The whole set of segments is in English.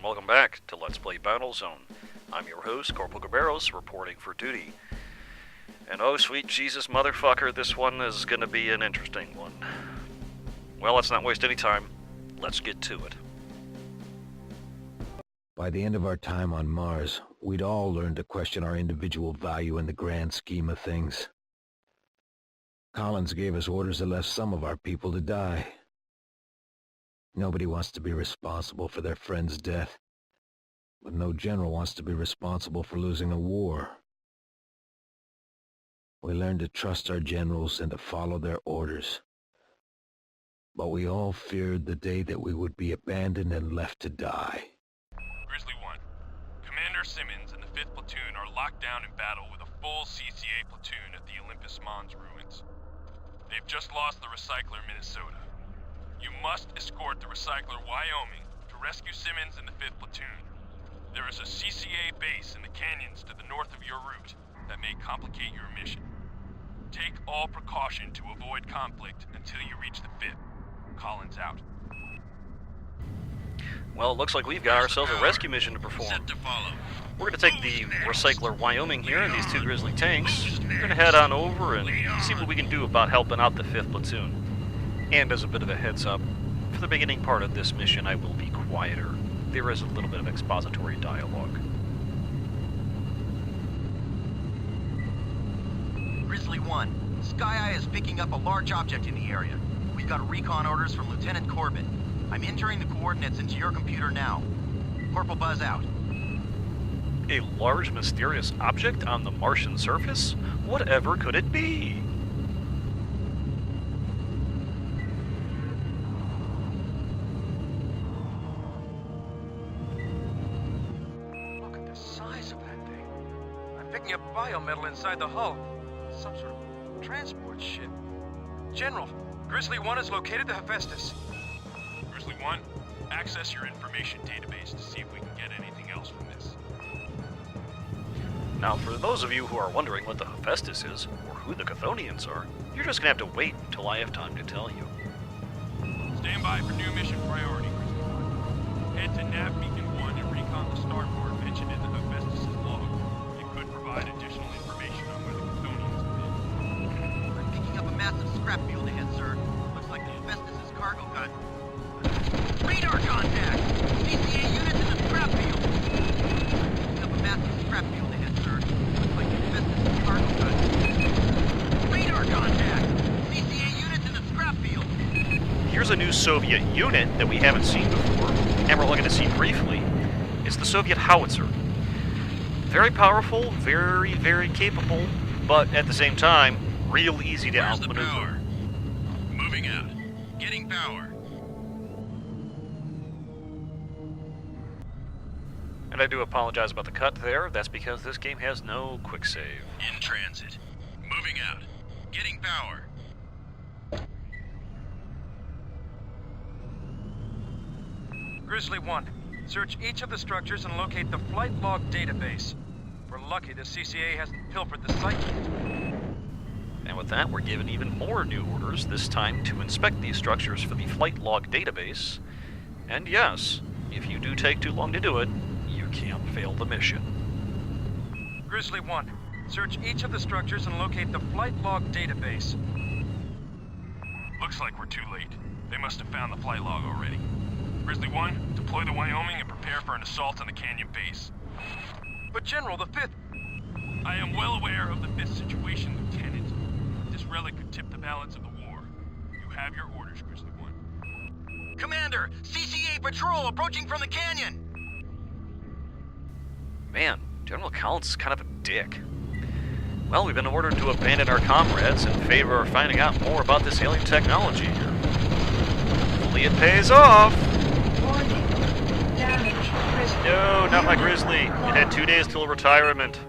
and welcome back to Let's Play Battlezone. I'm your host, Corporal Gaberos, reporting for duty. And oh sweet Jesus motherfucker, this one is gonna be an interesting one. Well, let's not waste any time. Let's get to it. By the end of our time on Mars, we'd all learned to question our individual value in the grand scheme of things. Collins gave us orders that left some of our people to die. Nobody wants to be responsible for their friend's death, but no general wants to be responsible for losing a war. We learned to trust our generals and to follow their orders. But we all feared the day that we would be abandoned and left to die. Grizzly 1, Commander Simmons and the 5th Platoon are locked down in battle with a full CCA platoon at the Olympus Mons ruins. They've just lost the Recycler, Minnesota. You must escort the Recycler, Wyoming, to rescue Simmons and the 5th Platoon. There is a CCA base in the canyons to the north of your route that may complicate your mission. Take all precaution to avoid conflict until you reach the 5th. Collins out. Well, it looks like we've got ourselves a rescue mission to perform. Set to follow. We're going to take the Recycler Wyoming here and these two Grizzly tanks. We're going to head on over and see what we can do about helping out the 5th Platoon. And as a bit of a heads up, for the beginning part of this mission I will be quieter. There is a little bit of expository dialogue. Grizzly 1, Sky Eye is picking up a large object in the area. We've got recon orders from Lieutenant Corbin. I'm entering the coordinates into your computer now. Corporal Buzz out. A large mysterious object on the Martian surface? Whatever could it be? Look at the size of that thing. I'm picking up biometal inside the hull. Some sort of transport ship. General, Grizzly 1 has located the Hephaestus. Grizzly 1, access your information database to see if we can get anything else from this. Now, for those of you who are wondering what the Hephaestus is, or who the Chthonians are, you're just going to have to wait until I have time to tell you. Stand by for new mission priority, Grizzly 1. Head to Nav Beacon 1 and recon the starboard mentioned in the Hephaestus' log. It could provide additional information on where the Chthonians have been. I'm picking up a massive scrap field ahead, sir. Looks like the Hephaestus' cargo got... Radar contact! CCA units in the scrap field! I'm picking up a massive scrap field ahead, sir. Looks like the Hephaestus' cargo got... Radar contact! CCA units in the scrap field! Here's a new Soviet unit that we haven't seen before, and we're only going to see briefly. It's the Soviet howitzer. Very powerful, very, very capable, but at the same time, real easy to outmaneuver. Moving out. Getting power. And I do apologize about the cut there. That's because this game has no quick save. In transit. Moving out. Getting power. Grizzly 1, search each of the structures and locate the flight log database. We're lucky the CCA hasn't pilfered the site yet. And with that, we're given even more new orders, this time to inspect these structures for the flight log database. And yes, if you do take too long to do it, you can't fail the mission. Grizzly 1, search each of the structures and locate the flight log database. Looks like we're too late. They must have found the flight log already. Grizzly 1, deploy the Wyoming and prepare for an assault on the canyon base. But General, the 5th... I am well aware of the 5th situation, Lieutenant. This relic could tip the balance of the war. You have your orders, Grizzly 1. Commander, CCA patrol approaching from the canyon! Man, General Collins is kind of a dick. Well, we've been ordered to abandon our comrades in favor of finding out more about this alien technology here. Hopefully it pays off! Warning. Damage. Grizzly. No, not my Grizzly. It had 2 days till retirement.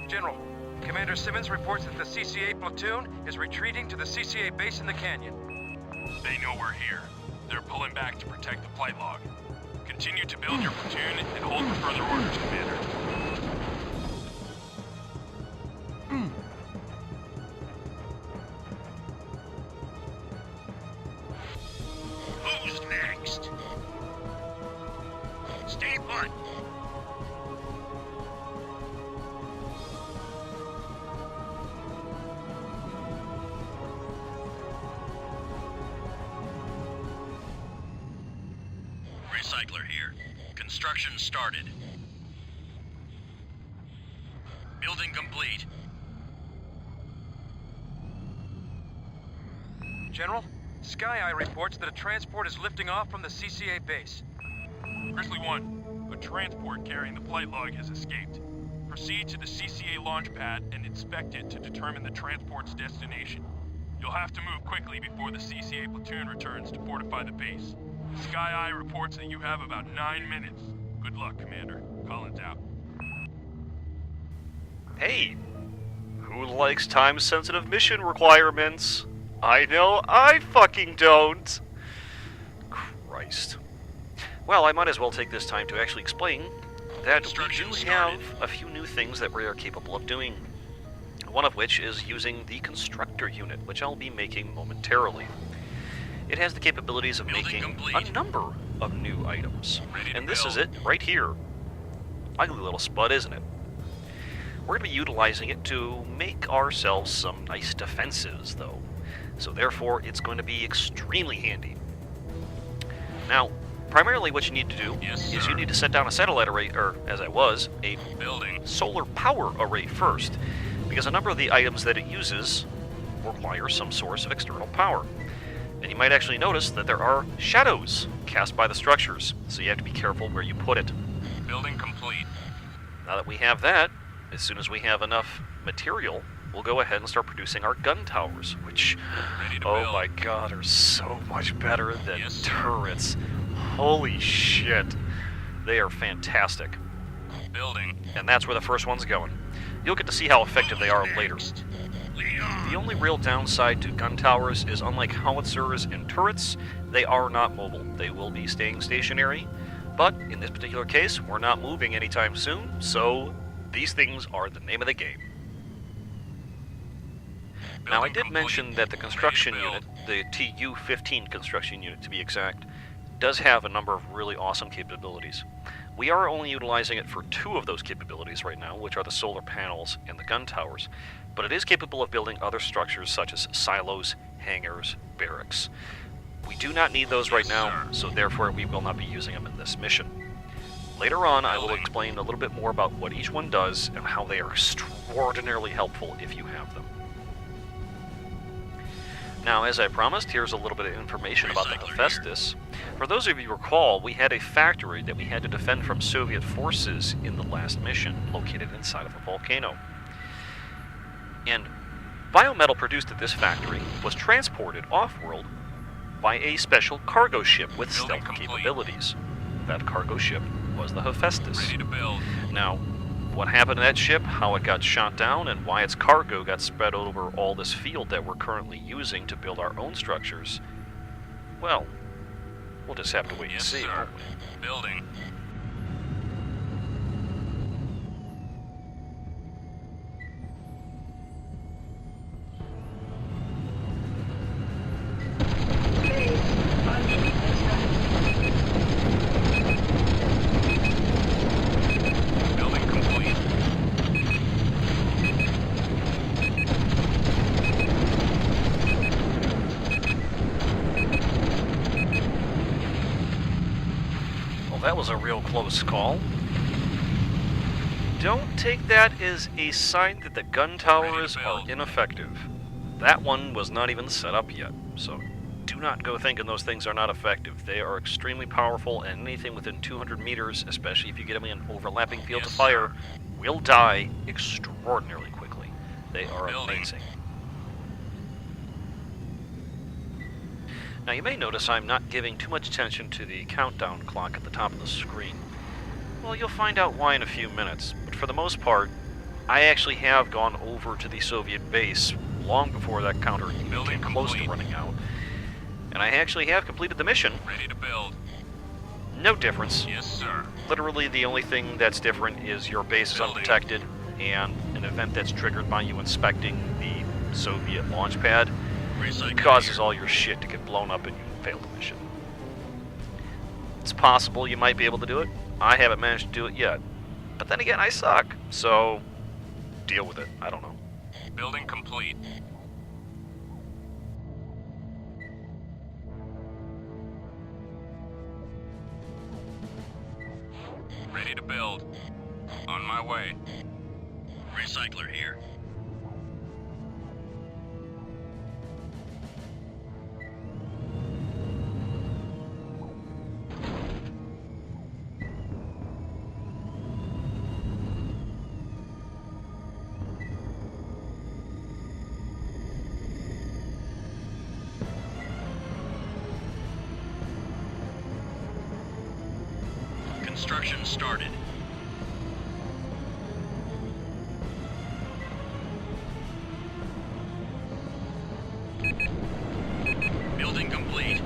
General, Commander Simmons reports that the CCA platoon is retreating to the CCA base in the canyon. They know we're here. They're pulling back to protect the flight log. Continue to build your platoon and hold for further orders, Commander. Who's next? Stay put. Recycler here. Construction started. Building complete. General, Sky Eye reports that a transport is lifting off from the CCA base. Grizzly 1, a transport carrying the flight log has escaped. Proceed to the CCA launch pad and inspect it to determine the transport's destination. You'll have to move quickly before the CCA platoon returns to fortify the base. Sky Eye reports that you have about 9 minutes. Good luck, Commander. Collins out. Hey, who likes time-sensitive mission requirements? I know I fucking don't. Christ. Well, I might as well take this time to actually explain that we do have a few new things that we are capable of doing. One of which is using the constructor unit, which I'll be making momentarily. It has the capabilities of making a number of new items. And this is it, right here. Ugly little spud, isn't it? We're going to be utilizing it to make ourselves some nice defenses, though. So therefore, it's going to be extremely handy. Now, primarily what you need to do is you need to set down a satellite array, or as I was, a solar power array first, because a number of the items that it uses require some source of external power. And you might actually notice that there are shadows cast by the structures, so you have to be careful where you put it. Building complete. Now that we have that, as soon as we have enough material, we'll go ahead and start producing our gun towers, which, oh my god, are so much better than turrets. Holy shit. They are fantastic. Building. And that's where the first one's going. You'll get to see how effective they are later. The only real downside to gun towers is, unlike howitzers and turrets, they are not mobile. They will be staying stationary, but in this particular case, we're not moving anytime soon, so these things are the name of the game. Now, I did mention that the construction unit, the TU-15 construction unit to be exact, does have a number of really awesome capabilities. We are only utilizing it for 2 of those capabilities right now, which are the solar panels and the gun towers, but it is capable of building other structures such as silos, hangars, barracks. We do not need those right now, so therefore we will not be using them in this mission. Later on, I will explain a little bit more about what each one does and how they are extraordinarily helpful if you have them. Now, as I promised, here's a little bit of information about the Hephaestus. For those of you who recall, we had a factory that we had to defend from Soviet forces in the last mission, located inside of a volcano. And biometal produced at this factory was transported off-world by a special cargo ship with stealth capabilities. That cargo ship was the Hephaestus. Ready to build. Now, what happened to that ship, how it got shot down, and why its cargo got spread over all this field that we're currently using to build our own structures, well, we'll just have to wait and see. Sir. Building. That was a real close call. Don't take that as a sign that the gun towers are ineffective. That one was not even set up yet, so do not go thinking those things are not effective. They are extremely powerful, and anything within 200 meters, especially if you get them in overlapping fields of fire, will die extraordinarily quickly. They are amazing. Now, you may notice I'm not giving too much attention to the countdown clock at the top of the screen. Well, you'll find out why in a few minutes, but for the most part, I actually have gone over to the Soviet base long before that counter even came close to running out. And I actually have completed the mission. Ready to build. No difference. Yes, sir. Literally, the only thing that's different is your base is undetected, and an event that's triggered by you inspecting the Soviet launch pad causes all your shit to get blown up and you fail the mission. It's possible you might be able to do it. I haven't managed to do it yet. But then again, I suck, so deal with it. I don't know. Building complete. Ready to build. On my way. Recycler here. Construction started. Building complete.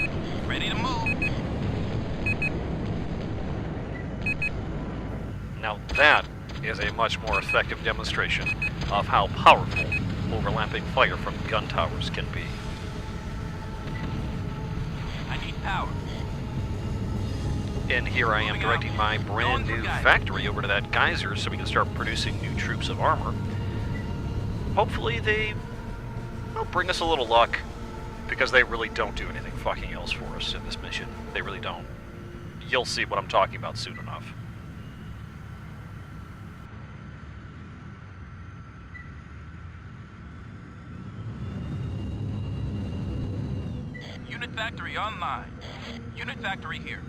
Ready to move. Now that is a much more effective demonstration of how powerful overlapping fire from gun towers can be. I need power. And here I am directing my brand new factory over to that geyser so we can start producing new troops of armor. Hopefully they will bring us a little luck, because they really don't do anything fucking else for us in this mission. They really don't. You'll see what I'm talking about soon enough. Unit factory online. Unit factory here.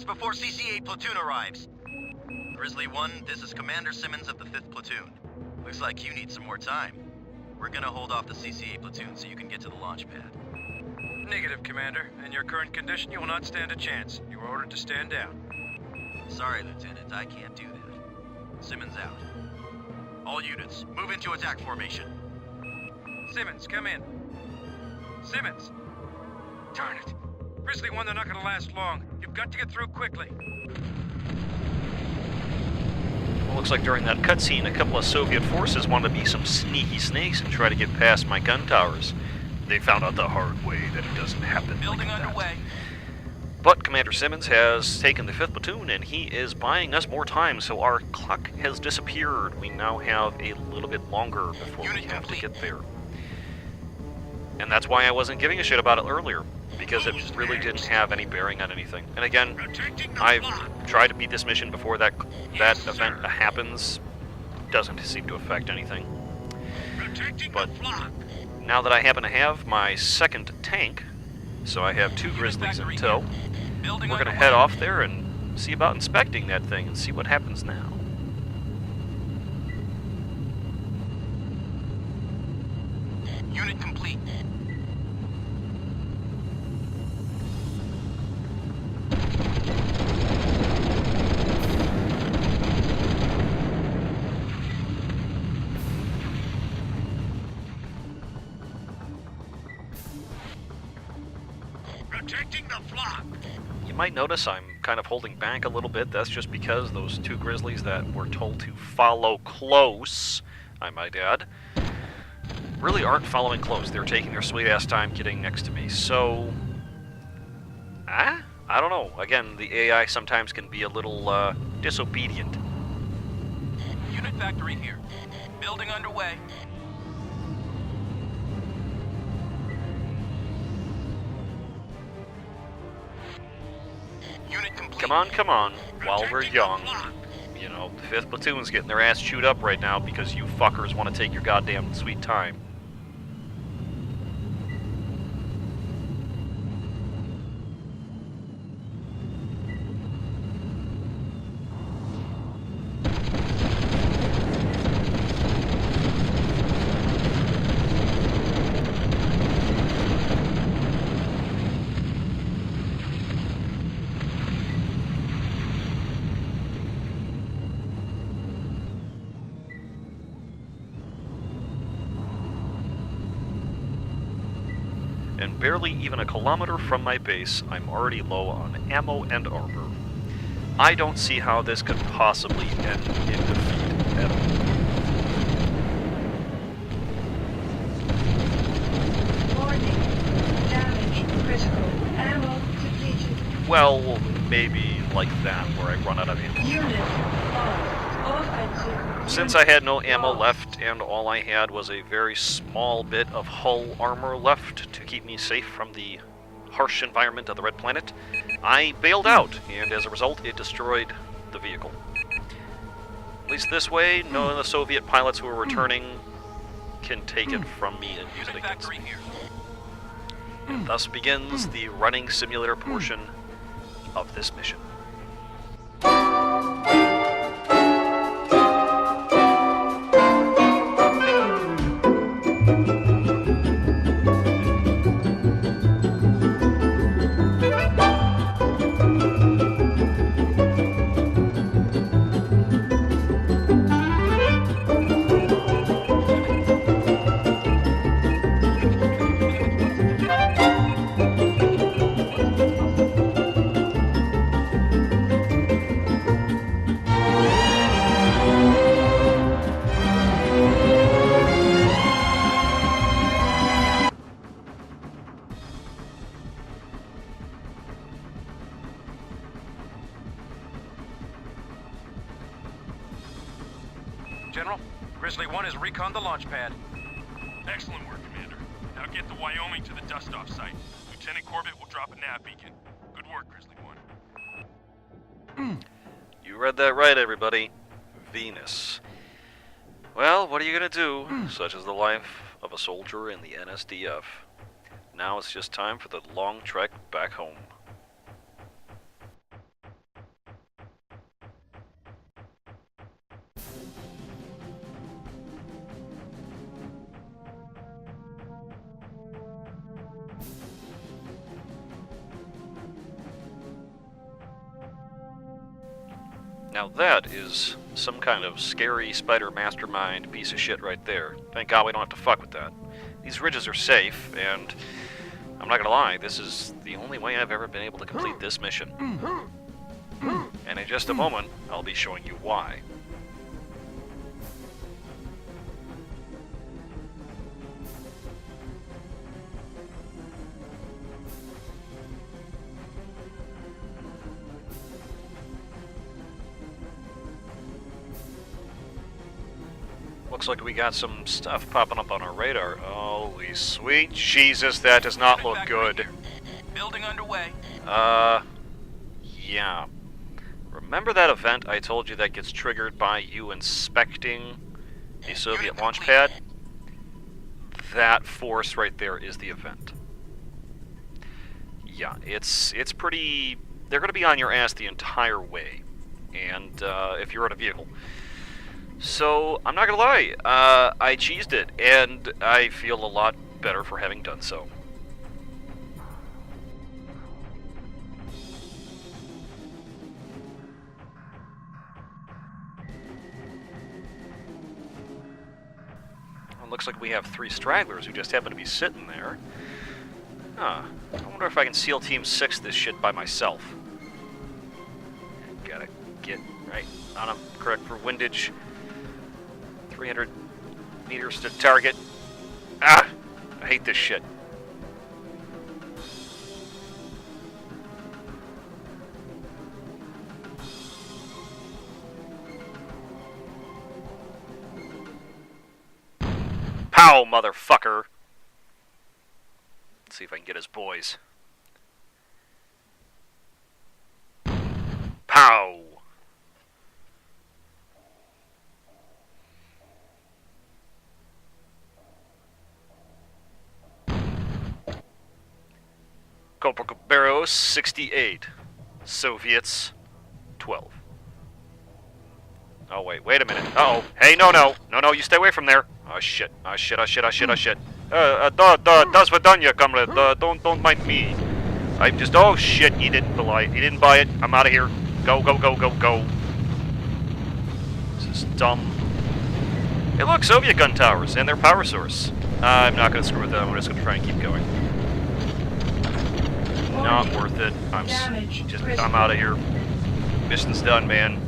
Before CCA platoon arrives. Grizzly 1, this is Commander Simmons of the 5th Platoon. Looks like you need some more time. We're gonna hold off the CCA platoon so you can get to the launch pad. Negative, Commander. In your current condition, you will not stand a chance. You are ordered to stand down. Sorry, Lieutenant, I can't do that. Simmons out. All units, move into attack formation. Simmons, come in. Simmons! Darn it! Grizzly 1, they're not gonna last long. You've got to get through quickly. Well, looks like during that cutscene, a couple of Soviet forces wanted to be some sneaky snakes and try to get past my gun towers. They found out the hard way that it doesn't happen. Building like underway. That. But Commander Simmons has taken the 5th Platoon, and he is buying us more time, so our clock has disappeared. We now have a little bit longer before we have to get there. And that's why I wasn't giving a shit about it earlier, because it really didn't have any bearing on anything. And again, I've tried to beat this mission before that event happens. Doesn't seem to affect anything. But now that I happen to have my second tank, so I have 2 Grizzlies in tow, we're going to head off there and see about inspecting that thing and see what happens now. Unit complete. Protecting the flock. You might notice I'm kind of holding back a little bit. That's just because those 2 Grizzlies that were told to follow close, I might add, really aren't following close. They're taking their sweet-ass time getting next to me. So, I don't know. Again, the AI sometimes can be a little disobedient. Unit factory here. Building underway. Unit complete. Come on, while we're young. You know, the 5th Platoon's getting their ass chewed up right now because you fuckers want to take your goddamn sweet time. And barely even a kilometer from my base, I'm already low on ammo and armor. I don't see how this could possibly end in defeat at all. Well, maybe like that, where I run out of ammo. Unit lost. Offensive. Since I had no ammo left, and all I had was a very small bit of hull armor left to keep me safe from the harsh environment of the Red Planet, I bailed out, and as a result, it destroyed the vehicle. At least this way, none of the Soviet pilots who are returning can take it from me and use it against me. And thus begins the running simulator portion of this mission. General, Grizzly 1 has reconned the launch pad. Excellent work, Commander. Now get the Wyoming to the dust-off site. Lieutenant Corbett will drop a nav beacon. Good work, Grizzly 1. You read that right, everybody. Venus. Well, what are you gonna do? Such is the life of a soldier in the NSDF. Now it's just time for the long trek back home. Now that is some kind of scary spider mastermind piece of shit right there. Thank God we don't have to fuck with that. These ridges are safe, and I'm not gonna lie, this is the only way I've ever been able to complete this mission. And in just a moment, I'll be showing you why. Looks like we got some stuff popping up on our radar. Holy sweet Jesus, that does not look good. Building underway. Yeah. Remember that event I told you that gets triggered by you inspecting the Soviet launch pad? That force right there is the event. Yeah, it's pretty... They're going to be on your ass the entire way. And, if you're in a vehicle. So, I'm not gonna lie, I cheesed it, and I feel a lot better for having done so. Well, looks like we have 3 stragglers who just happen to be sitting there. Huh. I wonder if I can SEAL Team 6 this shit by myself. Gotta get right on them, correct for windage. 300 meters to target. Ah! I hate this shit. Pow, motherfucker! Let's see if I can get his boys. Pow! Corporal Cabarros, 68. Soviets, 12. Oh, wait a minute. Uh-oh. Hey, no, you stay away from there. Oh, shit. До свидания, comrade. Don't mind me. I'm just, oh, shit, he didn't buy it. I'm out of here. Go. This is dumb. Hey, look, Soviet gun towers and their power source. I'm not going to screw with them. I'm just going to try and keep going. Not worth it. I'm out of here. Mission's done, man.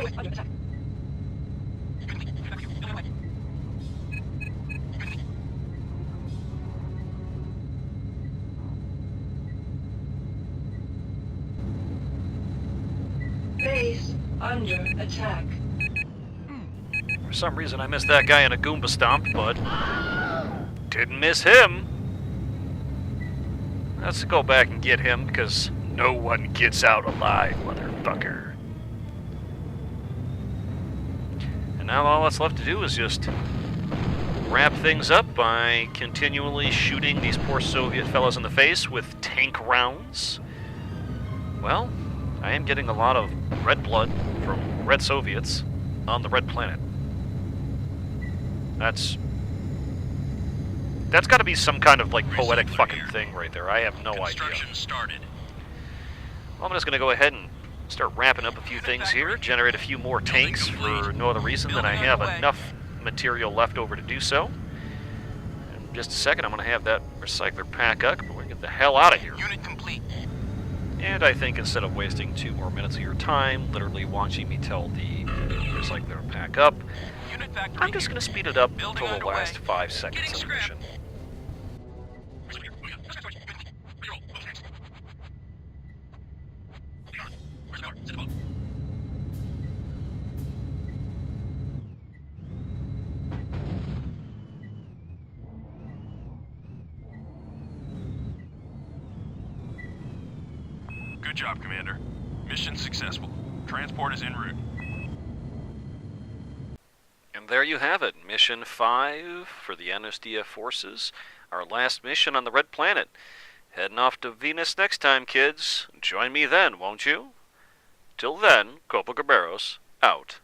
Base under attack. Base under attack. For some reason I missed that guy in a Goomba Stomp, but didn't miss him. Let's go back and get him, because no one gets out alive, motherfucker. And now all that's left to do is just wrap things up by continually shooting these poor Soviet fellas in the face with tank rounds. Well, I am getting a lot of red blood from red Soviets on the red planet. That's got to be some kind of, like, poetic fucking thing right there. I have no idea. Construction started. Well, I'm just going to go ahead and start wrapping up a few things here, generate a few more tanks for no other reason than I have enough material left over to do so. In just a second, I'm going to have that recycler pack up, but we're going to get the hell out of here. Unit complete. And I think instead of wasting 2 more minutes of your time, literally watching me tell the recycler to pack up, Unit factory. I'm just going to speed it up Building until the underway. last 5 seconds Getting of the scrapped. mission. Good job, Commander. Mission successful. Transport is en route. And there you have it, Mission 5 for the NSDF forces. Our last mission on the Red Planet. Heading off to Venus next time, kids. Join me then, won't you? Till then, Copacabros, out.